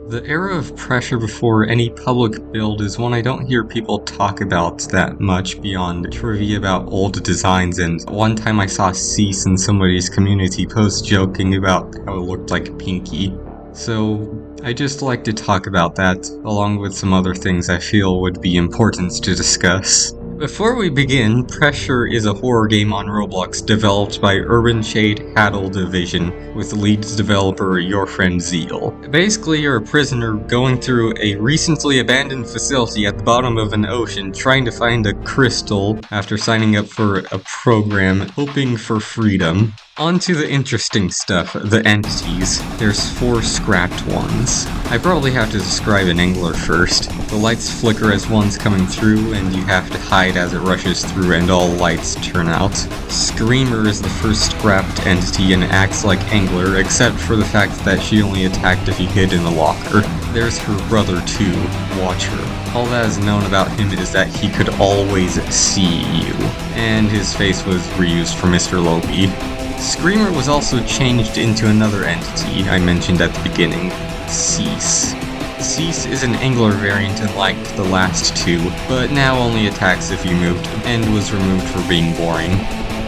The era of pressure before any public build is one I don't hear people talk about that much beyond trivia about old designs, and one time I saw Cease in somebody's community post joking about how it looked like Pinky. So I just like to talk about that, along with some other things I feel would be important to discuss. Before we begin, Pressure is a horror game on Roblox developed by Urban Shade Haddle Division, with lead developer Your Friend Zeal. Basically, you're a prisoner going through a recently abandoned facility at the bottom of an ocean trying to find a crystal after signing up for a program hoping for freedom. On to the interesting stuff, the entities. There's 4 scrapped ones. I probably have to describe an angler first. The lights flicker as one's coming through, and you have to hide as it rushes through and all lights turn out. Screamer is the first scrapped entity and acts like Angler, except for the fact that she only attacked if you hid in a locker. There's her brother too, Watcher. All that is known about him is that he could always see you, and his face was reused for Mr. Lobi. Screamer was also changed into another entity I mentioned at the beginning, Cease. Cease is an Angler variant like the last 2, but now only attacks if you moved, and was removed for being boring.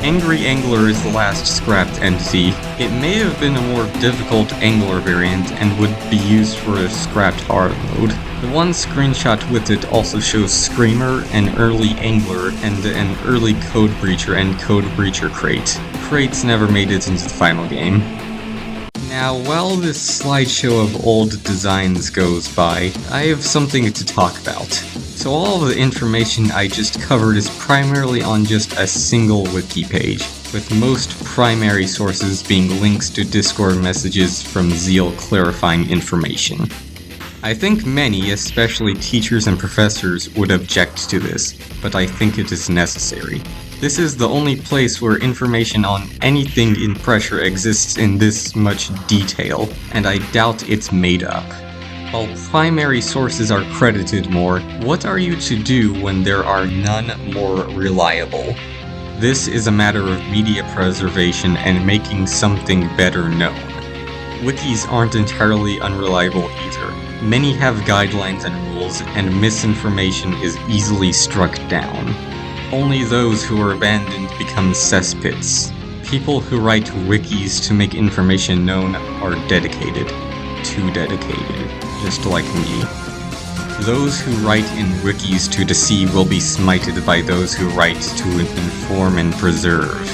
Angry Angler is the last scrapped entity. It may have been a more difficult Angler variant and would be used for a scrapped hard mode. The one screenshot with it also shows Screamer, an early Angler, and an early Code Breacher and Code Breacher crate. Crates never made it into the final game. Now, while this slideshow of old designs goes by, I have something to talk about. So all of the information I just covered is primarily on just a single wiki page, with most primary sources being links to Discord messages from Zeal clarifying information. I think many, especially teachers and professors, would object to this, but I think it is necessary. This is the only place where information on anything in Pressure exists in this much detail, and I doubt it's made up. While primary sources are credited more, what are you to do when there are none more reliable? This is a matter of media preservation and making something better known. Wikis aren't entirely unreliable either. Many have guidelines and rules, and misinformation is easily struck down. Only those who are abandoned become cesspits. People who write wikis to make information known are dedicated. Too dedicated. Just like me. Those who write in wikis to deceive will be smited by those who write to inform and preserve.